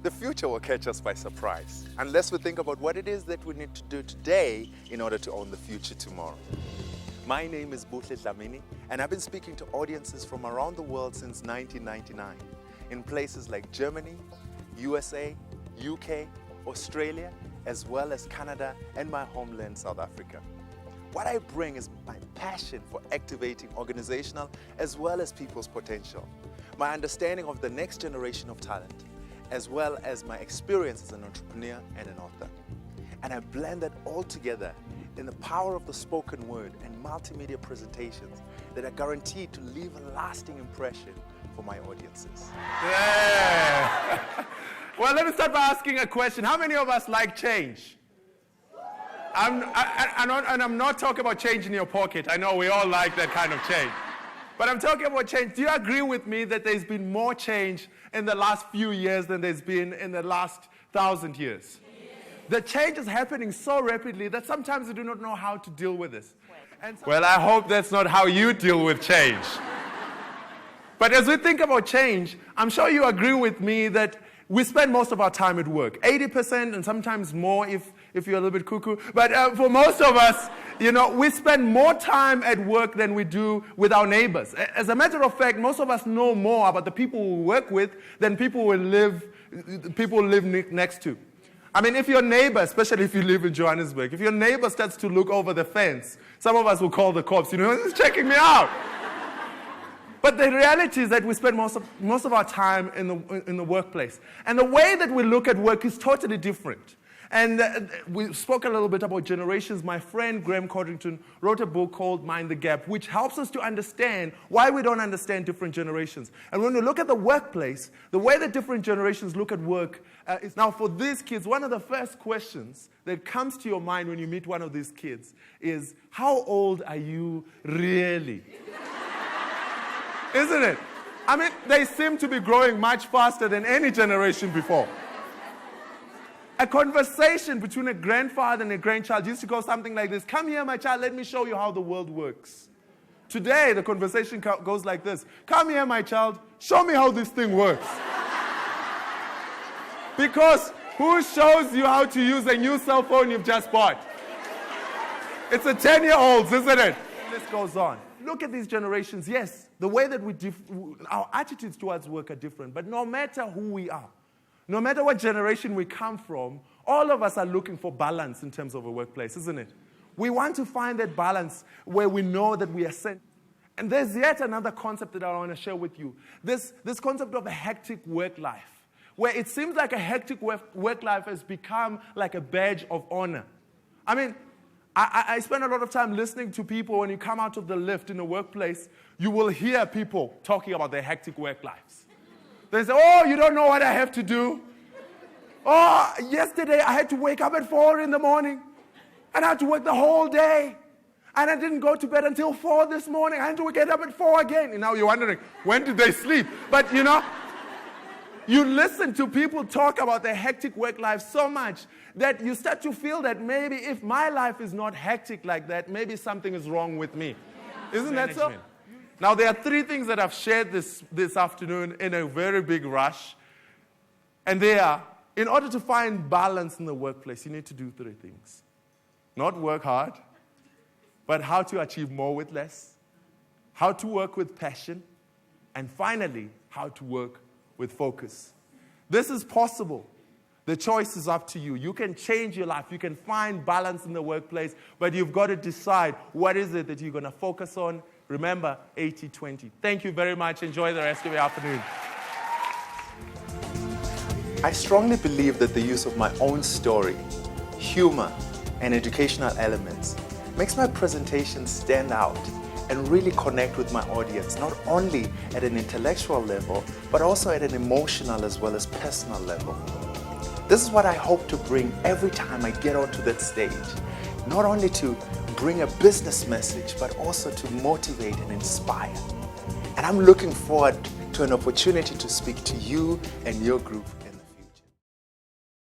the future will catch us by surprise, unless we think about what it is that we need to do today in order to own the future tomorrow. My name is Buhle Dlamini, and I've been speaking to audiences from around the world since 1999, in places like Germany, USA, UK, Australia, as well as Canada and my homeland, South Africa. What I bring is my passion for activating organizational as well as people's potential, my understanding of the next generation of talent, as well as my experience as an entrepreneur and an author. And I blend that all together in the power of the spoken word and multimedia presentations that are guaranteed to leave a lasting impression for my audiences. Yeah. Well, let me start by asking a question. How many of us like change? I'm not talking about change in your pocket. I know we all like that kind of change. But I'm talking about change. Do you agree with me that there's been more change in the last few years than there's been in the last 1,000 years? The change is happening so rapidly that sometimes we do not know how to deal with this. Well, I hope that's not how you deal with change. But as we think about change, I'm sure you agree with me that we spend most of our time at work, 80% and sometimes more if you're a little bit cuckoo. But for most of us, we spend more time at work than we do with our neighbors. As a matter of fact, most of us know more about the people we work with than people we live next to. I mean, if your neighbor, especially if you live in Johannesburg, if your neighbor starts to look over the fence, some of us will call the cops, he's checking me out. But the reality is that we spend most of our time in the workplace. And the way that we look at work is totally different. And we spoke a little bit about generations. My friend Graham Codrington wrote a book called Mind the Gap, which helps us to understand why we don't understand different generations. And when we look at the workplace, the way that different generations look at work is now for these kids, one of the first questions that comes to your mind when you meet one of these kids is, how old are you really? Isn't it? I mean, they seem to be growing much faster than any generation before. A conversation between a grandfather and a grandchild used to go something like this. Come here, my child, let me show you how the world works. Today, the conversation goes like this. Come here, my child, show me how this thing works. Because who shows you how to use a new cell phone you've just bought? It's a 10-year-olds, isn't it? This goes on. Look at these generations. Yes, the way that our attitudes towards work are different. But no matter who we are, no matter what generation we come from, all of us are looking for balance in terms of a workplace, isn't it? We want to find that balance where we know that we are sent. And there's yet another concept that I want to share with you. This concept of a hectic work life, where it seems like a hectic work life has become like a badge of honor. I mean, I spend a lot of time listening to people. When you come out of the lift in the workplace, you will hear people talking about their hectic work lives. They say, oh, you don't know what I have to do. Oh, yesterday I had to wake up at 4 in the morning, and I had to work the whole day. And I didn't go to bed until 4 this morning. I had to get up at 4 again. And now you're wondering, when did they sleep? But you listen to people talk about their hectic work life so much that you start to feel that maybe if my life is not hectic like that, maybe something is wrong with me. Isn't that so? Now, there are 3 things that I've shared this afternoon in a very big rush. And they are, in order to find balance in the workplace, you need to do 3 things. Not work hard, but how to achieve more with less, how to work with passion, and finally, how to work with focus. This is possible. The choice is up to you. You can change your life. You can find balance in the workplace, but you've got to decide what is it that you're going to focus on. Remember, 80-20. Thank you very much. Enjoy the rest of your afternoon. I strongly believe that the use of my own story, humor, and educational elements makes my presentation stand out and really connect with my audience, not only at an intellectual level, but also at an emotional as well as personal level. This is what I hope to bring every time I get onto that stage, not only to bring a business message, but also to motivate and inspire. And I'm looking forward to an opportunity to speak to you and your group